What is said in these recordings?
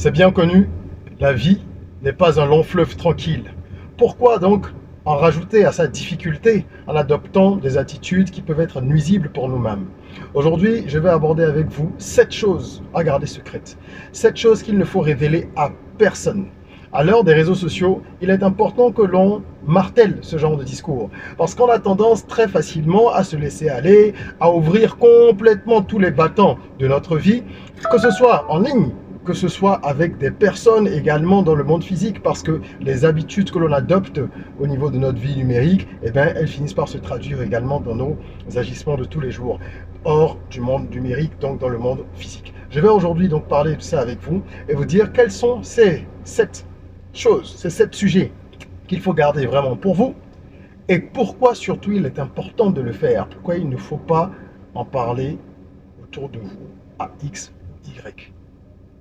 C'est bien connu, la vie n'est pas un long fleuve tranquille. Pourquoi donc en rajouter à sa difficulté en adoptant des attitudes qui peuvent être nuisibles pour nous-mêmes? Aujourd'hui, je vais aborder avec vous 7 choses à garder secrètes. 7 choses qu'il ne faut révéler à personne. À l'heure des réseaux sociaux, il est important que l'on martèle ce genre de discours. Parce qu'on a tendance très facilement à se laisser aller, à ouvrir complètement tous les battants de notre vie, que ce soit en ligne, que ce soit avec des personnes également dans le monde physique, parce que les habitudes que l'on adopte au niveau de notre vie numérique, eh bien, elles finissent par se traduire également dans nos agissements de tous les jours, hors du monde numérique, donc dans le monde physique. Je vais aujourd'hui donc parler de ça avec vous et vous dire quels sont ces 7 choses, ces 7 sujets qu'il faut garder vraiment pour vous et pourquoi surtout il est important de le faire, pourquoi il ne faut pas en parler autour de vous à X ou Y.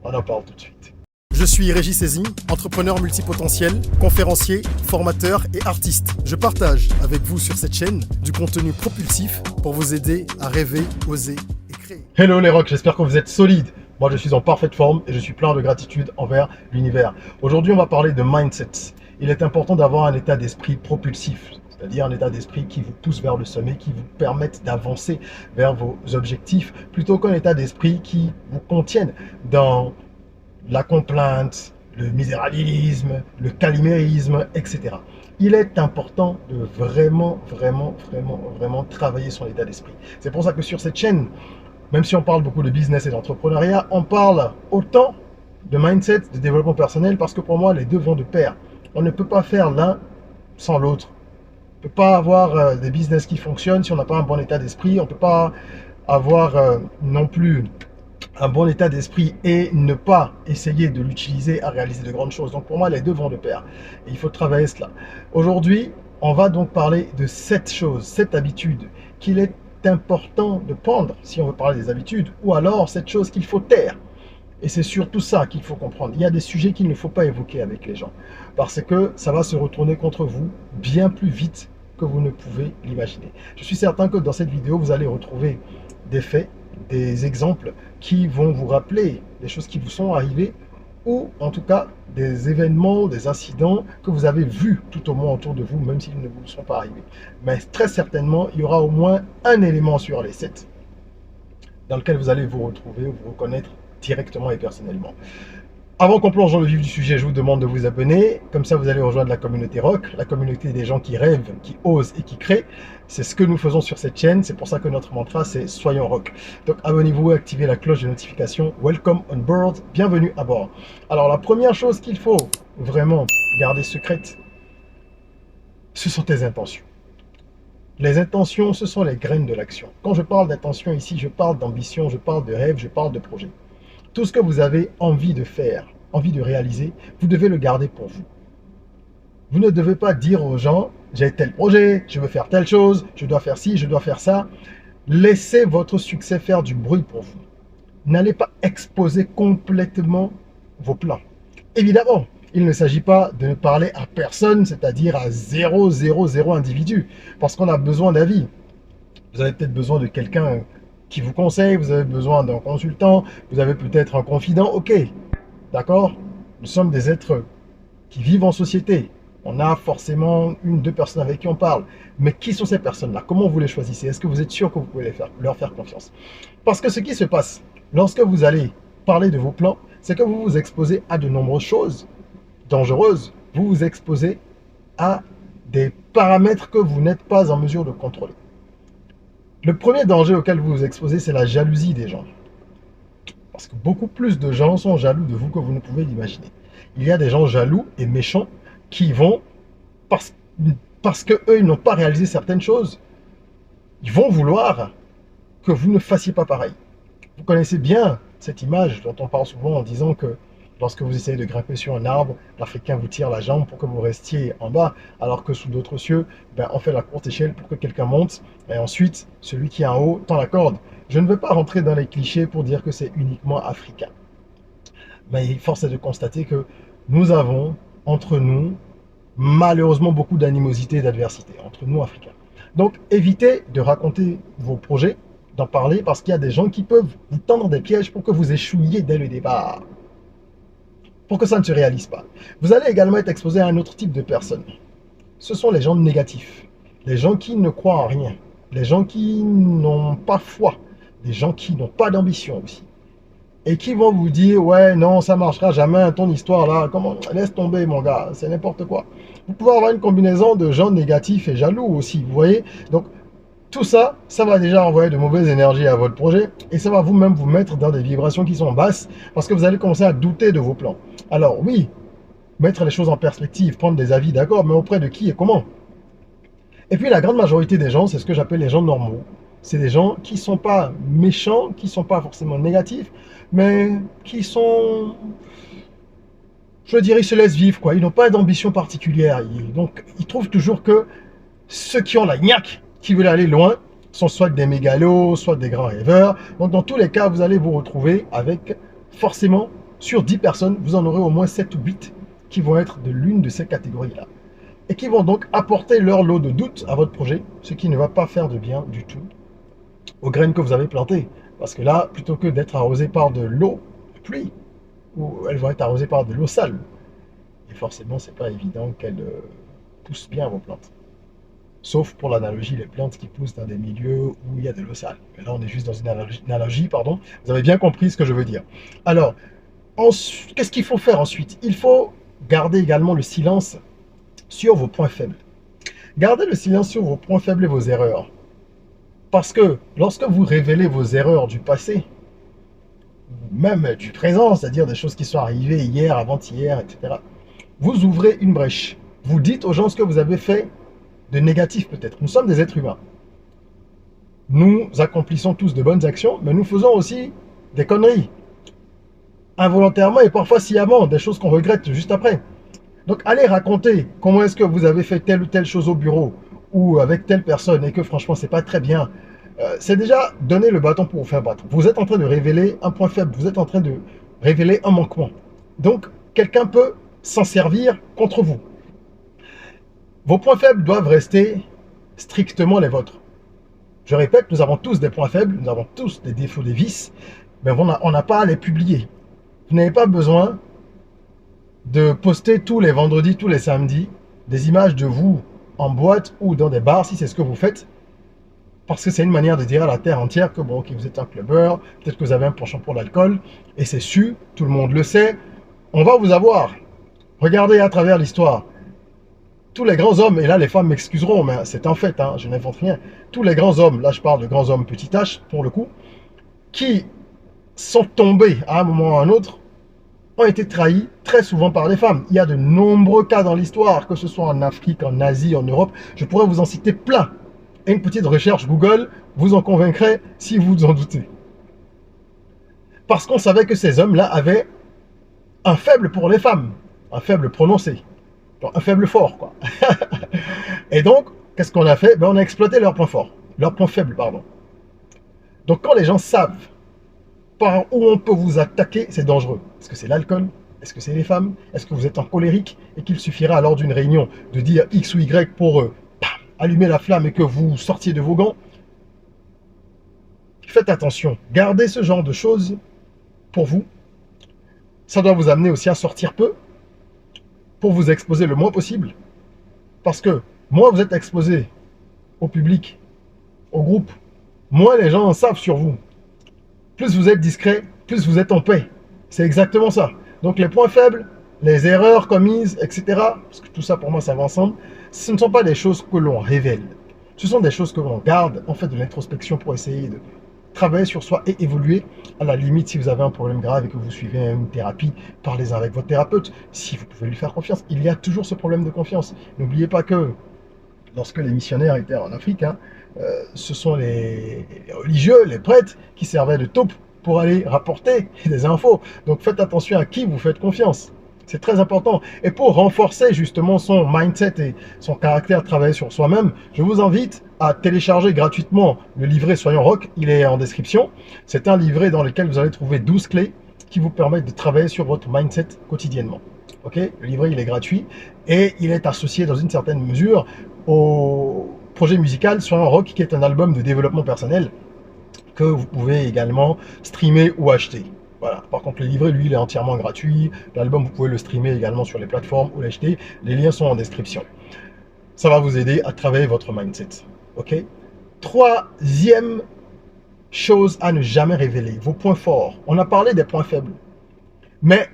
On en parle tout de suite. Je suis Régis Saizy, entrepreneur multipotentiel, conférencier, formateur et artiste. Je partage avec vous sur cette chaîne du contenu propulsif pour vous aider à rêver, oser et créer. Hello les rocks, j'espère que vous êtes solides. Moi je suis en parfaite forme et je suis plein de gratitude envers l'univers. Aujourd'hui on va parler de mindset. Il est important d'avoir un état d'esprit propulsif, c'est-à-dire un état d'esprit qui vous pousse vers le sommet, qui vous permette d'avancer vers vos objectifs, plutôt qu'un état d'esprit qui vous contienne dans la complainte, le misérabilisme, le calimérisme, etc. Il est important de vraiment travailler son état d'esprit. C'est pour ça que sur cette chaîne, même si on parle beaucoup de business et d'entrepreneuriat, on parle autant de mindset, de développement personnel, parce que pour moi, les deux vont de pair. On ne peut pas faire l'un sans l'autre. On ne peut pas avoir des business qui fonctionnent si on n'a pas un bon état d'esprit. On ne peut pas avoir non plus un bon état d'esprit et ne pas essayer de l'utiliser à réaliser de grandes choses. Donc pour moi, les deux vont de pair. Et il faut travailler cela. Aujourd'hui, on va donc parler de 7 choses, 7 habitudes qu'il est important de prendre si on veut parler des habitudes, ou alors cette chose qu'il faut taire. Et c'est surtout ça qu'il faut comprendre. Il y a des sujets qu'il ne faut pas évoquer avec les gens, parce que ça va se retourner contre vous bien plus vite que vous ne pouvez l'imaginer. Je suis certain que dans cette vidéo, vous allez retrouver des faits, des exemples qui vont vous rappeler des choses qui vous sont arrivées, ou en tout cas des événements, des incidents que vous avez vus tout au moins autour de vous, même s'ils ne vous sont pas arrivés. Mais très certainement, il y aura au moins un élément sur les 7 dans lequel vous allez vous retrouver, vous reconnaître directement et personnellement. Avant qu'on plonge dans le vif du sujet, je vous demande de vous abonner. Comme ça, vous allez rejoindre la communauté rock, la communauté des gens qui rêvent, qui osent et qui créent. C'est ce que nous faisons sur cette chaîne. C'est pour ça que notre mantra, c'est Soyons rock. Donc, abonnez-vous, activez la cloche de notification. Welcome on board. Bienvenue à bord. Alors, la première chose qu'il faut vraiment garder secrète, ce sont tes intentions. Les intentions, ce sont les graines de l'action. Quand je parle d'intention ici, je parle d'ambition, je parle de rêve, je parle de projet. Tout ce que vous avez envie de faire, envie de réaliser, vous devez le garder pour vous. Vous ne devez pas dire aux gens, j'ai tel projet, je veux faire telle chose, je dois faire ci, je dois faire ça. Laissez votre succès faire du bruit pour vous. N'allez pas exposer complètement vos plans. Évidemment, il ne s'agit pas de ne parler à personne, c'est-à-dire à 000 individus, parce qu'on a besoin d'avis. Vous avez peut-être besoin de quelqu'un qui vous conseille, vous avez besoin d'un consultant, vous avez peut-être un confident, ok, d'accord? Nous sommes des êtres qui vivent en société. On a forcément une, deux personnes avec qui on parle. Mais qui sont ces personnes-là? Comment vous les choisissez? Est-ce que vous êtes sûr que vous pouvez leur faire confiance? Parce que ce qui se passe, lorsque vous allez parler de vos plans, c'est que vous vous exposez à de nombreuses choses dangereuses. Vous vous exposez à des paramètres que vous n'êtes pas en mesure de contrôler. Le premier danger auquel vous vous exposez, c'est la jalousie des gens. Parce que beaucoup plus de gens sont jaloux de vous que vous ne pouvez l'imaginer. Il y a des gens jaloux et méchants qui vont, parce qu'eux, ils n'ont pas réalisé certaines choses, ils vont vouloir que vous ne fassiez pas pareil. Vous connaissez bien cette image dont on parle souvent en disant que lorsque vous essayez de grimper sur un arbre, l'Africain vous tire la jambe pour que vous restiez en bas, alors que sous d'autres cieux, on fait la courte échelle pour que quelqu'un monte, et ensuite, celui qui est en haut tend la corde. Je ne veux pas rentrer dans les clichés pour dire que c'est uniquement africain. Mais force est de constater que nous avons, entre nous, malheureusement beaucoup d'animosité et d'adversité, entre nous Africains. Donc, évitez de raconter vos projets, d'en parler, parce qu'il y a des gens qui peuvent vous tendre des pièges pour que vous échouiez dès le départ. pour que ça ne se réalise pas. Vous allez également être exposé à un autre type de personnes. Ce sont les gens négatifs, les gens qui ne croient en rien, les gens qui n'ont pas foi, les gens qui n'ont pas d'ambition aussi. Et qui vont vous dire, ouais, non, ça marchera jamais, ton histoire là, comment, laisse tomber mon gars, c'est n'importe quoi. Vous pouvez avoir une combinaison de gens négatifs et jaloux aussi, vous voyez. Donc, tout ça, ça va déjà envoyer de mauvaises énergies à votre projet et ça va vous-même vous mettre dans des vibrations qui sont basses parce que vous allez commencer à douter de vos plans. Alors oui, mettre les choses en perspective, prendre des avis, d'accord, mais auprès de qui et comment? Et puis la grande majorité des gens, c'est ce que j'appelle les gens normaux. C'est des gens qui ne sont pas méchants, qui ne sont pas forcément négatifs, mais qui sont, je dirais, ils se laissent vivre, quoi. Ils n'ont pas d'ambition particulière. Donc, ils trouvent toujours que ceux qui ont la niaque, qui veulent aller loin, sont soit des mégalos, soit des grands rêveurs. Donc, dans tous les cas, vous allez vous retrouver avec, forcément, sur 10 personnes, vous en aurez au moins 7 ou 8 qui vont être de l'une de ces catégories-là. Et qui vont donc apporter leur lot de doute à votre projet, ce qui ne va pas faire de bien du tout aux graines que vous avez plantées. Parce que là, plutôt que d'être arrosé par de l'eau de pluie, ou elles vont être arrosées par de l'eau sale. Et forcément, c'est pas évident qu'elles poussent bien vos plantes. Sauf pour l'analogie, les plantes qui poussent dans des milieux où il y a de l'eau sale. Mais là, on est juste dans une analogie, pardon. Vous avez bien compris ce que je veux dire. Alors, qu'est-ce qu'il faut faire ensuite? Il faut garder également le silence sur vos points faibles. Gardez le silence sur vos points faibles et vos erreurs. Parce que lorsque vous révélez vos erreurs du passé, même du présent, c'est-à-dire des choses qui sont arrivées hier, avant-hier, etc., vous ouvrez une brèche. Vous dites aux gens ce que vous avez fait de négatif peut-être. Nous sommes des êtres humains. Nous accomplissons tous de bonnes actions, mais nous faisons aussi des conneries. Involontairement et parfois sciemment, des choses qu'on regrette juste après. Donc allez raconter comment est-ce que vous avez fait telle ou telle chose au bureau ou avec telle personne et que franchement c'est pas très bien. C'est déjà donner le bâton pour vous faire battre. Vous êtes en train de révéler un point faible, vous êtes en train de révéler un manquement. Donc quelqu'un peut s'en servir contre vous. Vos points faibles doivent rester strictement les vôtres. Je répète, nous avons tous des points faibles, nous avons tous des défauts, des vices, mais on n'a pas à les publier. Vous n'avez pas besoin de poster tous les vendredis, tous les samedis, des images de vous en boîte ou dans des bars, si c'est ce que vous faites, parce que c'est une manière de dire à la terre entière que bon, ok, vous êtes un clubbeur, peut-être que vous avez un penchant pour l'alcool, et c'est su, tout le monde le sait, on va vous avoir. Regardez à travers l'histoire. Tous les grands hommes, et là les femmes m'excuseront, mais c'est un fait, hein, je n'invente rien, tous les grands hommes, là je parle de grands hommes petit h pour le coup, qui sont tombés à un moment ou à un autre, ont été trahis très souvent par les femmes. Il y a de nombreux cas dans l'histoire, que ce soit en Afrique, en Asie, en Europe, je pourrais vous en citer plein. Et une petite recherche Google vous en convaincrait si vous en doutez. Parce qu'on savait que ces hommes-là avaient un faible pour les femmes, un faible prononcé, un faible fort, quoi. Et donc, qu'est-ce qu'on a fait? On a exploité leurs points forts, leurs points faibles, pardon. Donc quand les gens savent par où on peut vous attaquer, c'est dangereux. Est-ce que c'est l'alcool? Est-ce que c'est les femmes? Est-ce que vous êtes en colérique et qu'il suffira lors d'une réunion de dire X ou Y pour allumer la flamme et que vous sortiez de vos gants? Faites attention. Gardez ce genre de choses pour vous. Ça doit vous amener aussi à sortir peu pour vous exposer le moins possible. Parce que moins vous êtes exposé au public, au groupe, moins les gens en savent sur vous. Plus vous êtes discret, plus vous êtes en paix. C'est exactement ça. Donc les points faibles, les erreurs commises, etc., parce que tout ça pour moi ça va ensemble, ce ne sont pas des choses que l'on révèle. Ce sont des choses que l'on garde, en fait de l'introspection pour essayer de travailler sur soi et évoluer. À la limite, si vous avez un problème grave et que vous suivez une thérapie, parlez-en avec votre thérapeute. Si vous pouvez lui faire confiance, il y a toujours ce problème de confiance. N'oubliez pas que lorsque les missionnaires étaient en Afrique, ce sont les religieux, les prêtres qui servaient de taupe pour aller rapporter des infos. Donc faites attention à qui vous faites confiance. C'est très important. Et pour renforcer justement son mindset et son caractère, travailler sur soi-même, je vous invite à télécharger gratuitement le livret Soyons Rock. Il est en description. C'est un livret dans lequel vous allez trouver 12 clés qui vous permettent de travailler sur votre mindset quotidiennement. Ok, le livret, il est gratuit et il est associé dans une certaine mesure au projet musical Soyons Rock, qui est un album de développement personnel que vous pouvez également streamer ou acheter. Voilà. Par contre, le livret, lui, il est entièrement gratuit. L'album, vous pouvez le streamer également sur les plateformes ou l'acheter. Les liens sont en description. Ça va vous aider à travailler votre mindset. OK? Troisième chose à ne jamais révéler, vos points forts. On a parlé des points faibles. Mais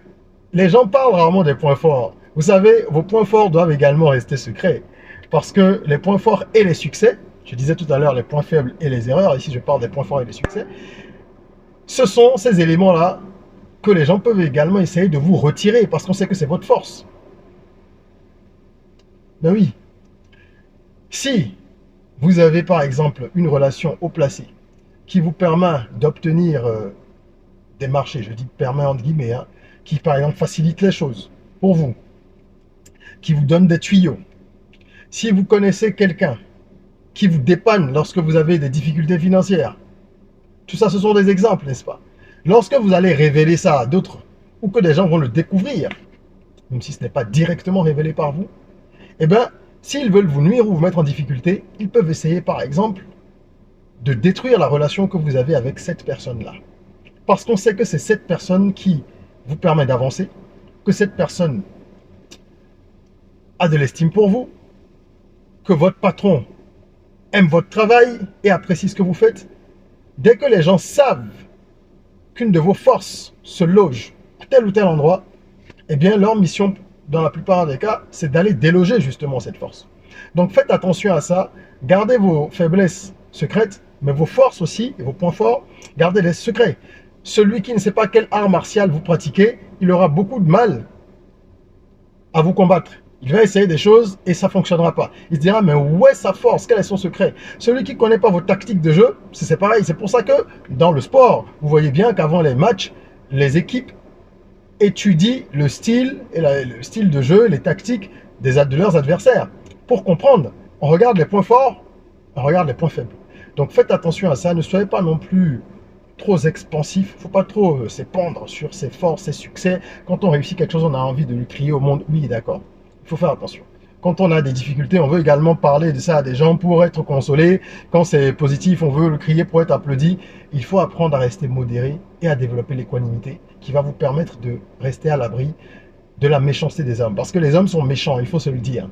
les gens parlent rarement des points forts. Vous savez, vos points forts doivent également rester secrets. Parce que les points forts et les succès, je disais tout à l'heure les points faibles et les erreurs, ici je parle des points forts et des succès, ce sont ces éléments-là que les gens peuvent également essayer de vous retirer parce qu'on sait que c'est votre force. Ben oui. Si vous avez par exemple une relation haut placée qui vous permet d'obtenir des marchés, je dis permet entre guillemets, hein, qui par exemple facilite les choses pour vous, qui vous donne des tuyaux. Si vous connaissez quelqu'un qui vous dépanne lorsque vous avez des difficultés financières, tout ça ce sont des exemples, n'est-ce pas? Lorsque vous allez révéler ça à d'autres, ou que des gens vont le découvrir, même si ce n'est pas directement révélé par vous, eh bien, s'ils veulent vous nuire ou vous mettre en difficulté, ils peuvent essayer par exemple de détruire la relation que vous avez avec cette personne-là. Parce qu'on sait que c'est cette personne qui vous permet d'avancer, que cette personne a de l'estime pour vous, que votre patron aime votre travail et apprécie ce que vous faites. Dès que les gens savent qu'une de vos forces se loge à tel ou tel endroit, eh bien leur mission, dans la plupart des cas, c'est d'aller déloger justement cette force. Donc faites attention à ça, gardez vos faiblesses secrètes, mais vos forces aussi, et vos points forts, gardez-les secrets. Celui qui ne sait pas quel art martial vous pratiquez, il aura beaucoup de mal à vous combattre. Il va essayer des choses et ça ne fonctionnera pas. Il se dira, mais où est sa force? Quel est son secret? Celui qui ne connaît pas vos tactiques de jeu, c'est pareil. C'est pour ça que dans le sport, vous voyez bien qu'avant les matchs, les équipes étudient le style, le style de jeu, les tactiques de leurs adversaires. Pour comprendre, on regarde les points forts, on regarde les points faibles. Donc faites attention à ça, ne soyez pas non plus trop expansif, il ne faut pas trop s'épandre sur ses forces, ses succès. Quand on réussit quelque chose, on a envie de lui crier au monde, oui d'accord. Il faut faire attention. Quand on a des difficultés, on veut également parler de ça à des gens pour être consolé. Quand c'est positif, on veut le crier pour être applaudi. Il faut apprendre à rester modéré et à développer l'équanimité qui va vous permettre de rester à l'abri de la méchanceté des hommes. Parce que les hommes sont méchants, il faut se le dire.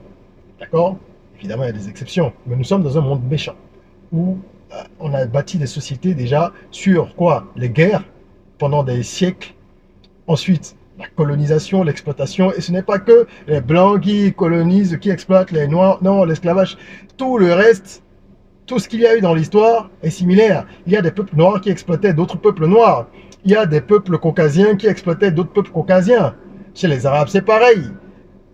D'accord? Évidemment, il y a des exceptions. Mais nous sommes dans un monde méchant où on a bâti des sociétés déjà sur quoi? Les guerres pendant des siècles. Ensuite, la colonisation, l'exploitation, et ce n'est pas que les blancs qui colonisent, qui exploitent les noirs, non, l'esclavage, tout le reste, tout ce qu'il y a eu dans l'histoire est similaire. Il y a des peuples noirs qui exploitaient d'autres peuples noirs, il y a des peuples caucasiens qui exploitaient d'autres peuples caucasiens. Chez les Arabes, c'est pareil.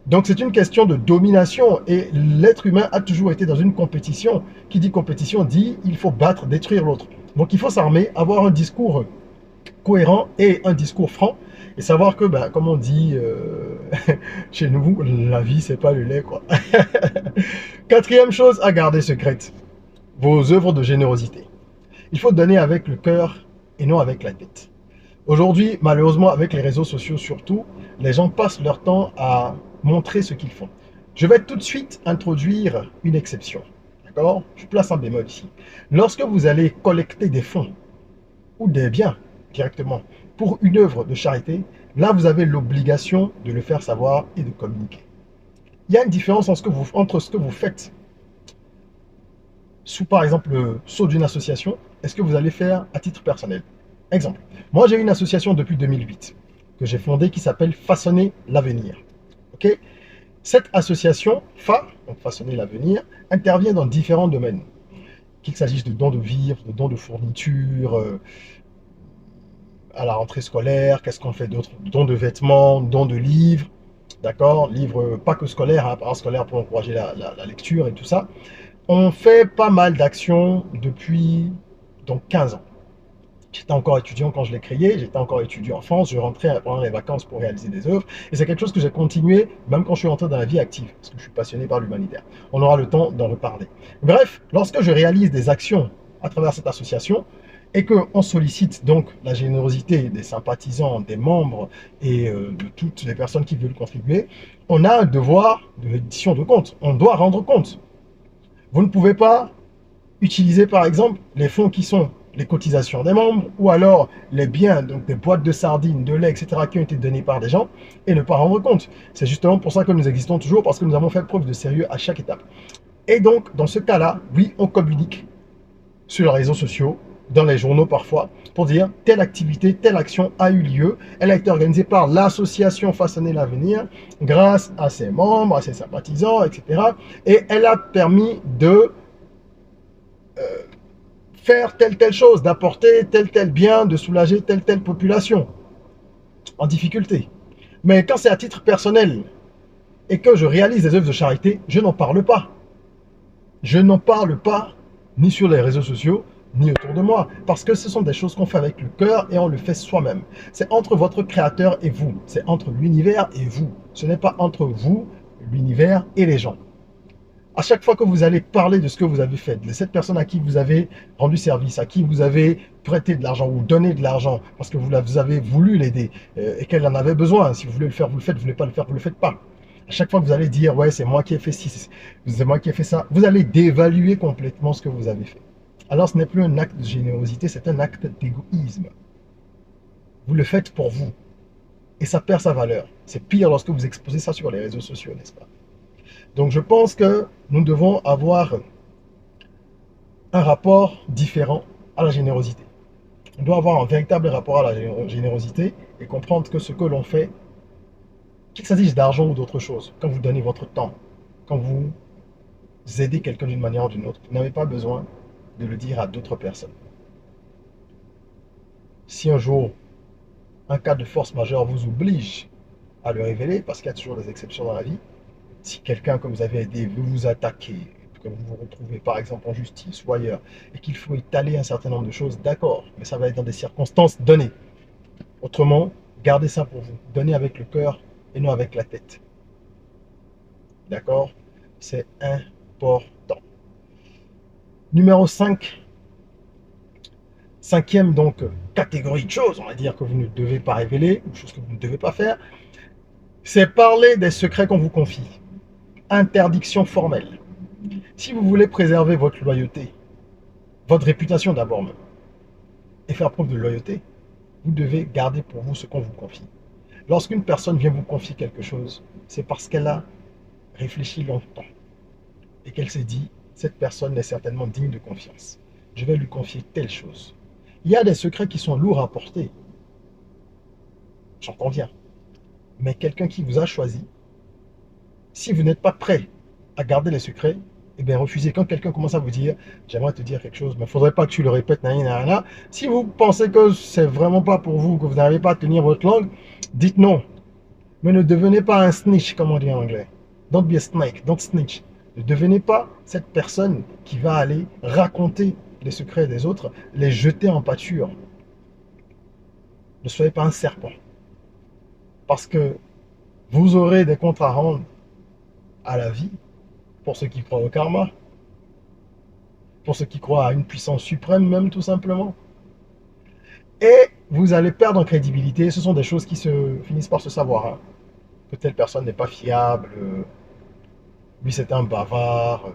Donc c'est une question de domination, et l'être humain a toujours été dans une compétition. Qui dit compétition dit il faut battre, détruire l'autre. Donc il faut s'armer, avoir un discours cohérent et un discours franc, et savoir que, ben, comme on dit chez nous, la vie, c'est pas le lait, quoi. Quatrième chose à garder secrète, vos œuvres de générosité. Il faut donner avec le cœur et non avec la tête. Aujourd'hui, malheureusement, avec les réseaux sociaux surtout, les gens passent leur temps à montrer ce qu'ils font. Je vais tout de suite introduire une exception. D'accord? Je place un bémol ici. Lorsque vous allez collecter des fonds ou des biens directement pour une œuvre de charité, là vous avez l'obligation de le faire savoir et de communiquer. Il y a une différence entre ce que vous faites sous par exemple le sceau d'une association et ce que vous allez faire à titre personnel. Exemple, moi j'ai une association depuis 2008 que j'ai fondée qui s'appelle Façonner l'avenir. Ok? Cette association, donc Façonner l'avenir, intervient dans différents domaines. Qu'il s'agisse de dons de vivres, de dons de fournitures, à la rentrée scolaire, qu'est-ce qu'on fait d'autre? Dons de vêtements, dons de livres, d'accord? Livres pas que scolaires, hein, scolaires pour encourager la lecture et tout ça. On fait pas mal d'actions depuis donc 15 ans. J'étais encore étudiant quand je l'ai créé, j'étais encore étudiant en France, je rentrais pendant les vacances pour réaliser des œuvres, et c'est quelque chose que j'ai continué même quand je suis rentré dans la vie active, parce que je suis passionné par l'humanitaire. On aura le temps d'en reparler. Bref, lorsque je réalise des actions à travers cette association, et qu'on sollicite donc la générosité des sympathisants, des membres et de toutes les personnes qui veulent contribuer, on a un devoir de reddition de compte. On doit rendre compte. Vous ne pouvez pas utiliser par exemple les fonds qui sont les cotisations des membres, ou alors les biens, donc des boîtes de sardines, de lait, etc., qui ont été donnés par des gens, et ne pas rendre compte. C'est justement pour ça que nous existons toujours, parce que nous avons fait preuve de sérieux à chaque étape. Et donc, dans ce cas-là, oui, on communique sur les réseaux sociaux, dans les journaux parfois, pour dire telle activité, telle action a eu lieu. Elle a été organisée par l'association Façonner l'avenir, grâce à ses membres, à ses sympathisants, etc. Et elle a permis de faire telle chose, d'apporter tel bien, de soulager telle population en difficulté. Mais quand c'est à titre personnel et que je réalise des œuvres de charité, je n'en parle pas. Je n'en parle pas ni sur les réseaux sociaux, ni autour de moi, parce que ce sont des choses qu'on fait avec le cœur et on le fait soi-même. C'est entre votre créateur et vous, c'est entre l'univers et vous. Ce n'est pas entre vous, l'univers et les gens. À chaque fois que vous allez parler de ce que vous avez fait, de cette personne à qui vous avez rendu service, à qui vous avez prêté de l'argent ou donné de l'argent parce que vous avez voulu l'aider et qu'elle en avait besoin. Si vous voulez le faire, vous le faites. Vous ne voulez pas le faire, vous ne le faites pas. À chaque fois que vous allez dire, ouais, c'est moi qui ai fait ci, c'est moi qui ai fait ça, vous allez dévaluer complètement ce que vous avez fait. Alors ce n'est plus un acte de générosité, c'est un acte d'égoïsme. Vous le faites pour vous. Et ça perd sa valeur. C'est pire lorsque vous exposez ça sur les réseaux sociaux, n'est-ce pas? Donc je pense que nous devons avoir un rapport différent à la générosité. On doit avoir un véritable rapport à la générosité et comprendre que ce que l'on fait, qu'il s'agisse d'argent ou d'autre chose, quand vous donnez votre temps, quand vous aidez quelqu'un d'une manière ou d'une autre, vous n'avez pas besoin de le dire à d'autres personnes. Si un jour, un cas de force majeure vous oblige à le révéler, parce qu'il y a toujours des exceptions dans la vie, si quelqu'un que vous avez aidé veut vous attaquer, que vous vous retrouvez par exemple en justice ou ailleurs, et qu'il faut étaler un certain nombre de choses, d'accord, mais ça va être dans des circonstances données. Autrement, gardez ça pour vous. Donnez avec le cœur et non avec la tête. D'accord? C'est important. Numéro 5. Cinquième donc catégorie de choses, on va dire, que vous ne devez pas révéler, ou choses que vous ne devez pas faire, c'est parler des secrets qu'on vous confie. Interdiction formelle. Si vous voulez préserver votre loyauté, votre réputation d'abord même, et faire preuve de loyauté, vous devez garder pour vous ce qu'on vous confie. Lorsqu'une personne vient vous confier quelque chose, c'est parce qu'elle a réfléchi longtemps et qu'elle s'est dit, cette personne est certainement digne de confiance. Je vais lui confier telle chose. Il y a des secrets qui sont lourds à porter, j'en conviens. Mais quelqu'un qui vous a choisi, si vous n'êtes pas prêt à garder les secrets, eh bien refusez. Quand quelqu'un commence à vous dire, j'aimerais te dire quelque chose, mais il ne faudrait pas que tu le répètes, si vous pensez que c'est vraiment pas pour vous, que vous n'arrivez pas à tenir votre langue, dites non. Mais ne devenez pas un snitch, comme on dit en anglais. Don't be a snake, don't snitch. Ne devenez pas cette personne qui va aller raconter les secrets des autres, les jeter en pâture. Ne soyez pas un serpent. Parce que vous aurez des comptes à rendre à la vie, pour ceux qui croient au karma, pour ceux qui croient à une puissance suprême même tout simplement. Et vous allez perdre en crédibilité. Ce sont des choses qui se finissent par se savoir. Hein. Que telle personne n'est pas fiable, lui c'est un bavard,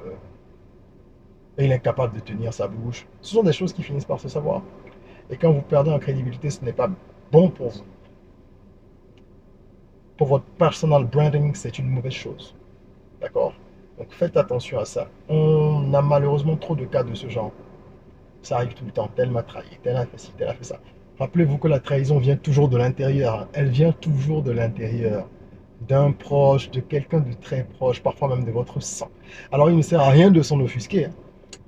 et il est incapable de tenir sa bouche. Ce sont des choses qui finissent par se savoir. Et quand vous perdez en crédibilité, ce n'est pas bon pour vous. Pour votre personal branding, c'est une mauvaise chose. D'accord? Donc faites attention à ça. On a malheureusement trop de cas de ce genre. Ça arrive tout le temps. Tel m'a trahi, tel a fait ci, tel a fait ça. Rappelez-vous que la trahison vient toujours de l'intérieur. Elle vient toujours de l'intérieur. D'un proche, de quelqu'un de très proche, parfois même de votre sang. Alors il ne sert à rien de s'en offusquer. Hein.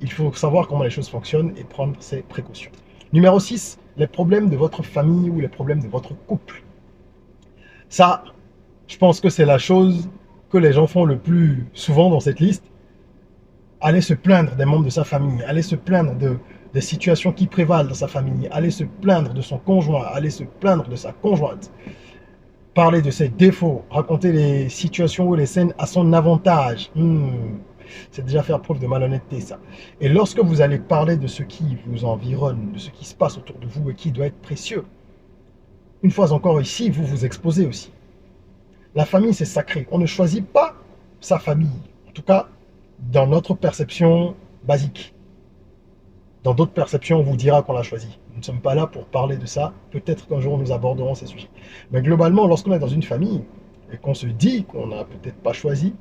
Il faut savoir comment les choses fonctionnent et prendre ses précautions. Numéro 6, les problèmes de votre famille ou les problèmes de votre couple. Ça, je pense que c'est la chose que les gens font le plus souvent dans cette liste. Aller se plaindre des membres de sa famille, aller se plaindre des situations qui prévalent dans sa famille, aller se plaindre de son conjoint, aller se plaindre de sa conjointe, parler de ses défauts, raconter les situations ou les scènes à son avantage. C'est déjà faire preuve de malhonnêteté, ça. Et lorsque vous allez parler de ce qui vous environne, de ce qui se passe autour de vous et qui doit être précieux, une fois encore ici, vous vous exposez aussi. La famille, c'est sacré. On ne choisit pas sa famille. En tout cas, dans notre perception basique. dans d'autres perceptions, on vous dira qu'on l'a choisi. Nous ne sommes pas là pour parler de ça. Peut-être qu'un jour, nous aborderons ces sujets. Mais globalement, lorsqu'on est dans une famille et qu'on se dit qu'on n'a peut-être pas choisi,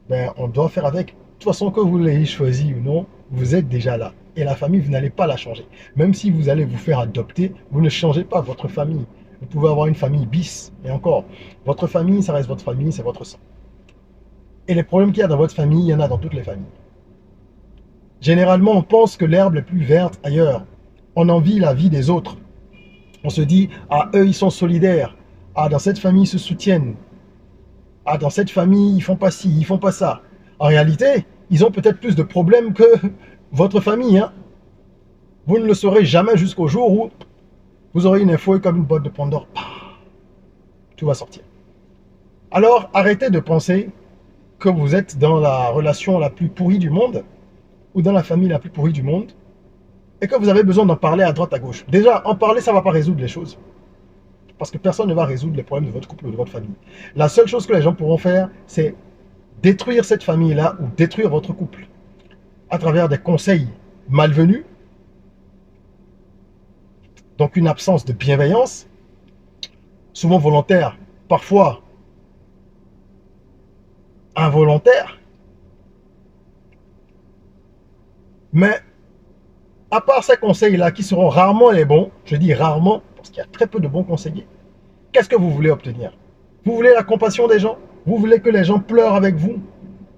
ben, on doit faire avec. De toute façon, que vous l'ayez choisi ou non, vous êtes déjà là. Et la famille, vous n'allez pas la changer. Même si vous allez vous faire adopter, vous ne changez pas votre famille. Vous pouvez avoir une famille bis. Et encore, votre famille, ça reste votre famille, c'est votre sang. Et les problèmes qu'il y a dans votre famille, il y en a dans toutes les familles. Généralement, on pense que l'herbe est plus verte ailleurs. On envie la vie des autres. On se dit, ah, eux, ils sont solidaires. Ah, dans cette famille, ils se soutiennent. Ah, dans cette famille, ils font pas ci, ils font pas ça. En réalité, ils ont peut-être plus de problèmes que votre famille. Hein. Vous ne le saurez jamais jusqu'au jour où vous aurez une info et comme une boîte de Pandore, tout va sortir. Alors, arrêtez de penser que vous êtes dans la relation la plus pourrie du monde ou dans la famille la plus pourrie du monde et que vous avez besoin d'en parler à droite, à gauche. Déjà, en parler, ça ne va pas résoudre les choses. Parce que personne ne va résoudre les problèmes de votre couple ou de votre famille. La seule chose que les gens pourront faire, c'est détruire cette famille-là ou détruire votre couple à travers des conseils malvenus, donc une absence de bienveillance, souvent volontaire, parfois involontaire. Mais à part ces conseils-là qui seront rarement les bons, je dis rarement parce qu'il y a très peu de bons conseillers, qu'est-ce que vous voulez obtenir? Vous voulez la compassion des gens? Vous voulez que les gens pleurent avec vous?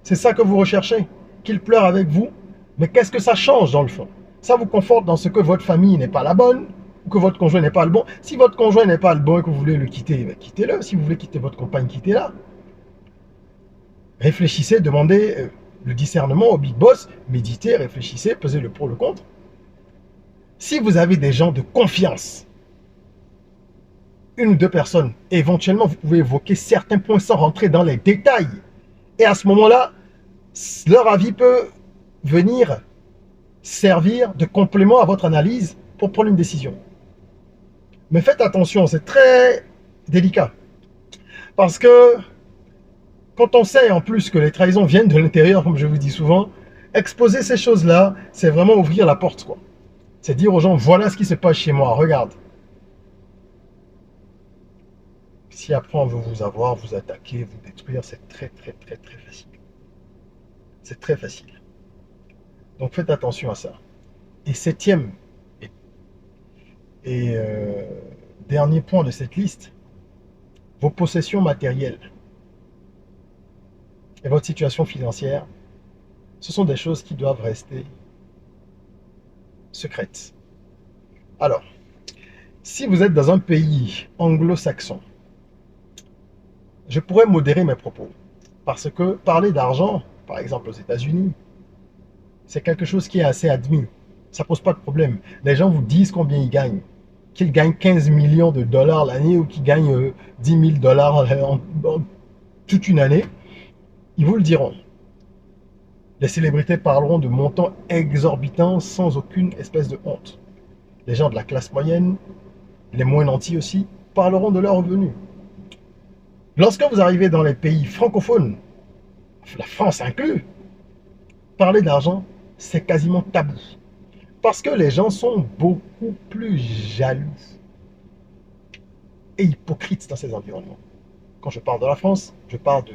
C'est ça que vous recherchez? Qu'ils pleurent avec vous? Mais qu'est-ce que ça change dans le fond? Ça vous conforte dans ce que votre famille n'est pas la bonne ou que votre conjoint n'est pas le bon. Si votre conjoint n'est pas le bon et que vous voulez le quitter, ben quittez-le. Si vous voulez quitter votre compagne, quittez-la. Réfléchissez, demandez le discernement au big boss, méditez, réfléchissez, pesez le pour, le contre. Si vous avez des gens de confiance, une ou deux personnes, éventuellement vous pouvez évoquer certains points sans rentrer dans les détails. Et à ce moment-là, leur avis peut venir servir de complément à votre analyse pour prendre une décision. Mais faites attention, c'est très délicat. Parce que quand on sait en plus que les trahisons viennent de l'intérieur, comme je vous dis souvent, exposer ces choses-là, c'est vraiment ouvrir la porte, quoi. C'est dire aux gens, voilà ce qui se passe chez moi, regarde. Si après on veut vous avoir, vous attaquer, vous détruire, c'est très facile. C'est très facile. Donc faites attention à ça. Et septième et dernier point de cette liste, vos possessions matérielles et votre situation financière, ce sont des choses qui doivent rester secrètes. Alors, si vous êtes dans un pays anglo-saxon, je pourrais modérer mes propos. Parce que parler d'argent, par exemple aux États-Unis, c'est quelque chose qui est assez admis. Ça ne pose pas de problème. Les gens vous disent combien ils gagnent. Qu'ils gagnent 15 millions de dollars l'année ou qu'ils gagnent 10 000 dollars en toute une année, ils vous le diront. Les célébrités parleront de montants exorbitants sans aucune espèce de honte. Les gens de la classe moyenne, les moins nantis aussi, parleront de leurs revenus. Lorsque vous arrivez dans les pays francophones, la France inclus, parler d'argent, c'est quasiment tabou. Parce que les gens sont beaucoup plus jaloux et hypocrites dans ces environnements. Quand je parle de la France, je parle de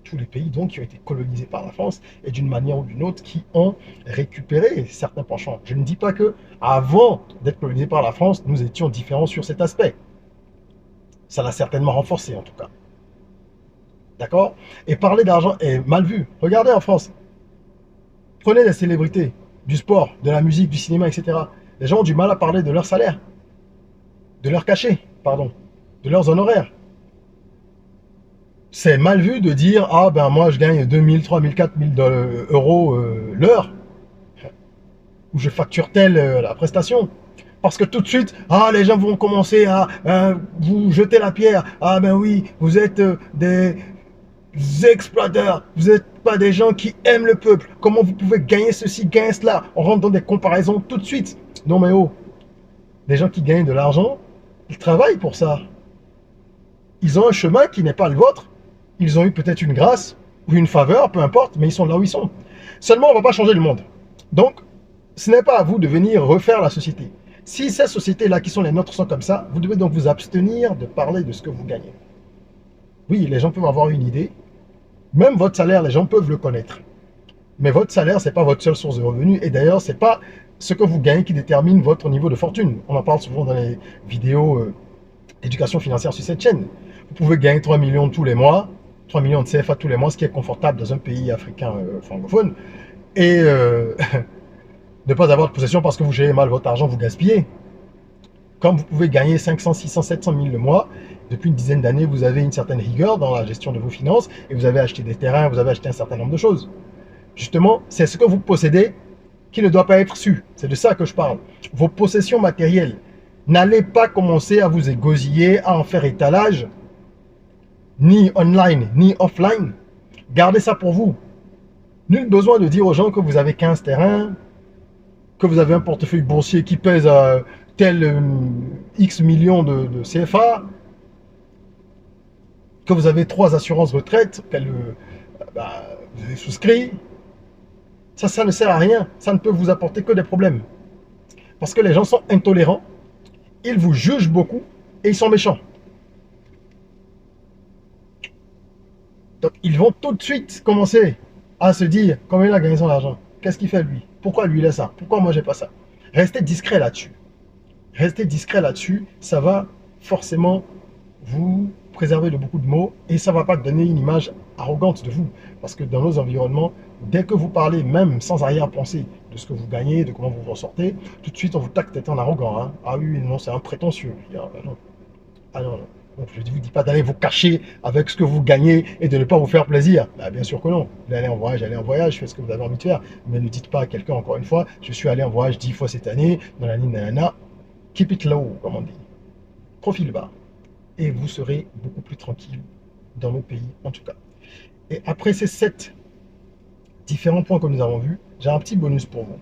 tous les pays donc, qui ont été colonisés par la France et d'une manière ou d'une autre qui ont récupéré certains penchants. Je ne dis pas que avant d'être colonisés par la France, nous étions différents sur cet aspect. Ça l'a certainement renforcé en tout cas. D'accord? Et parler d'argent est mal vu. Regardez en France. Prenez des célébrités, du sport, de la musique, du cinéma, etc. Les gens ont du mal à parler de leur salaire, de leur cachet, pardon, de leurs honoraires. C'est mal vu de dire, ah ben moi je gagne 2000, 3000, 4000 euros l'heure, ou je facture telle la prestation. Parce que tout de suite, ah, les gens vont commencer à vous jeter la pierre. Ah ben oui, vous êtes des exploiteurs, vous n'êtes pas des gens qui aiment le peuple. Comment vous pouvez gagner ceci, gagner cela? On rentre dans des comparaisons tout de suite. Non mais oh, les gens qui gagnent de l'argent, ils travaillent pour ça. Ils ont un chemin qui n'est pas le vôtre. Ils ont eu peut-être une grâce ou une faveur, peu importe, mais ils sont là où ils sont. Seulement, on ne va pas changer le monde. Donc, ce n'est pas à vous de venir refaire la société. Si ces sociétés-là qui sont les nôtres sont comme ça, vous devez donc vous abstenir de parler de ce que vous gagnez. Oui, les gens peuvent avoir une idée. Même votre salaire, les gens peuvent le connaître. Mais votre salaire, ce n'est pas votre seule source de revenus. Et d'ailleurs, ce n'est pas ce que vous gagnez qui détermine votre niveau de fortune. On en parle souvent dans les vidéos d'éducation financière sur cette chaîne. Vous pouvez gagner 3 millions tous les mois, 3 millions de CFA tous les mois, ce qui est confortable dans un pays africain francophone. Et ne pas avoir de possession parce que vous gérez mal votre argent, vous gaspillez. Comme vous pouvez gagner 500, 600, 700 000 le mois, depuis une dizaine d'années, vous avez une certaine rigueur dans la gestion de vos finances et vous avez acheté des terrains, vous avez acheté un certain nombre de choses. Justement, c'est ce que vous possédez qui ne doit pas être su. C'est de ça que je parle. Vos possessions matérielles. N'allez pas commencer à vous égosiller, à en faire étalage, ni online, ni offline. Gardez ça pour vous. Nul besoin de dire aux gens que vous avez 15 terrains, que vous avez un portefeuille boursier qui pèse tel X millions de CFA, que vous avez 3 assurances retraite, vous avez souscrit. Ça ne sert à rien. Ça ne peut vous apporter que des problèmes. Parce que les gens sont intolérants, ils vous jugent beaucoup et ils sont méchants. Donc ils vont tout de suite commencer à se dire comment il a gagné son argent. Qu'est-ce qu'il fait lui? Pourquoi lui il a ça? Pourquoi moi j'ai pas ça? Restez discret là-dessus. Restez discret là-dessus. Ça va forcément vous préserver de beaucoup de mots et ça ne va pas donner une image arrogante de vous. Parce que dans nos environnements, dès que vous parlez, même sans arrière-pensée, de ce que vous gagnez, de comment vous vous en sortez, tout de suite on vous taxe d'être un arrogant. Hein. Ah oui, non, c'est un prétentieux. Ah, ben non. Ah non, non. Donc, je ne vous dis pas d'aller vous cacher avec ce que vous gagnez et de ne pas vous faire plaisir. Bah, bien sûr que non. Vous allez en voyage, faites ce que vous avez envie de faire. Mais ne dites pas à quelqu'un, encore une fois, je suis allé en voyage 10 fois cette année, dans la ligne nanana. Keep it low, comme on dit. Profil bas. Et vous serez beaucoup plus tranquille dans nos pays, en tout cas. Et après ces 7 différents points que nous avons vus, j'ai un petit bonus pour vous.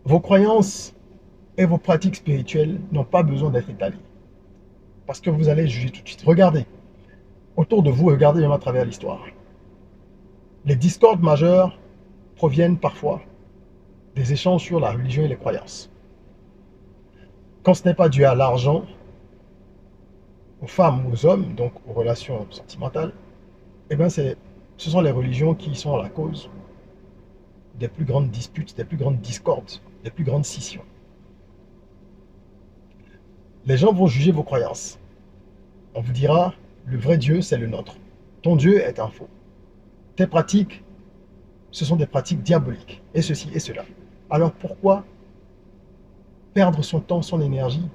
Vos croyances et vos pratiques spirituelles n'ont pas besoin d'être étalées. Parce que vous allez juger tout de suite. Regardez, autour de vous, regardez même à travers l'histoire. Les discordes majeures proviennent parfois des échanges sur la religion et les croyances. Quand ce n'est pas dû à l'argent, aux femmes ou aux hommes, donc aux relations sentimentales, eh bien ce sont les religions qui sont la cause des plus grandes disputes, des plus grandes discordes, des plus grandes scissions. Les gens vont juger vos croyances. On vous dira, le vrai Dieu, c'est le nôtre. Ton Dieu est un faux. Tes pratiques, ce sont des pratiques diaboliques, et ceci et cela. Alors pourquoi perdre son temps, son énergie,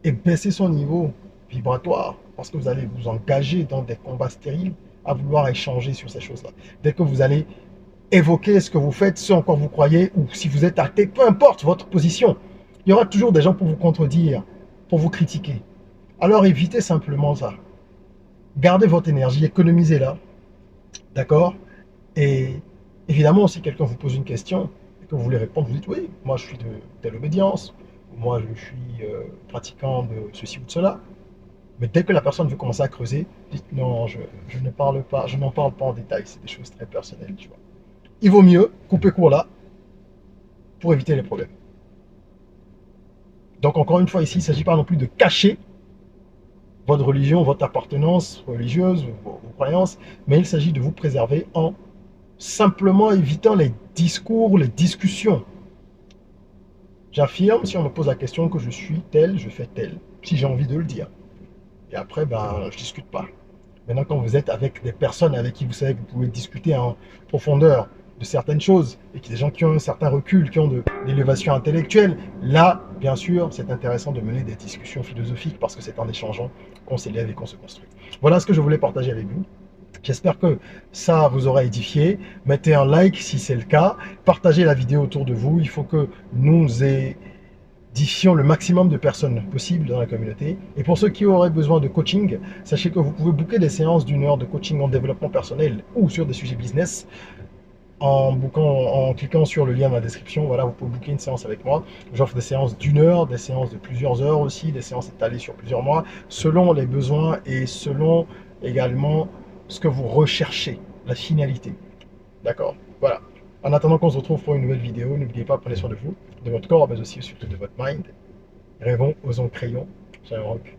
et baisser son niveau vibratoire, parce que vous allez vous engager dans des combats stériles, à vouloir échanger sur ces choses-là. Dès que vous allez évoquer ce que vous faites, ce en quoi vous croyez, ou si vous êtes athée, peu importe votre position, il y aura toujours des gens pour vous contredire, pour vous critiquer. Alors évitez simplement ça. Gardez votre énergie, économisez-la. D'accord? Et évidemment, si quelqu'un vous pose une question et que vous voulez répondre, vous dites oui, moi je suis de telle obédience, moi je suis pratiquant de ceci ou de cela. Mais dès que la personne veut commencer à creuser, dites non, je ne parle pas, je n'en parle pas en détail, c'est des choses très personnelles, tu vois. Il vaut mieux couper court là pour éviter les problèmes. Donc encore une fois ici, il ne s'agit pas non plus de cacher votre religion, votre appartenance religieuse, vos croyances, mais il s'agit de vous préserver en simplement évitant les discours, les discussions. J'affirme, si on me pose la question, que je suis tel, je fais tel, si j'ai envie de le dire. Et après, je ne discute pas. Maintenant, quand vous êtes avec des personnes avec qui vous savez que vous pouvez discuter en profondeur de certaines choses, et qu'il y a des gens qui ont un certain recul, qui ont de l'élévation intellectuelle, là, bien sûr, c'est intéressant de mener des discussions philosophiques, parce que c'est en échangeant qu'on s'élève et qu'on se construit. Voilà ce que je voulais partager avec vous. J'espère que ça vous aura édifié. Mettez un like si c'est le cas. Partagez la vidéo autour de vous. Il faut que nous édifions le maximum de personnes possible dans la communauté. Et pour ceux qui auraient besoin de coaching, sachez que vous pouvez booker des séances d'1 heure de coaching en développement personnel ou sur des sujets business en cliquant sur le lien dans la description. Voilà, vous pouvez booker une séance avec moi. J'offre des séances d'1 heure, des séances de plusieurs heures aussi, des séances étalées sur plusieurs mois, selon les besoins et selon également ce que vous recherchez, la finalité. D'accord? Voilà. En attendant qu'on se retrouve pour une nouvelle vidéo, n'oubliez pas, prenez soin de vous, de votre corps, mais aussi surtout de votre mind. Rêvons, osons, créons. C'est un rock.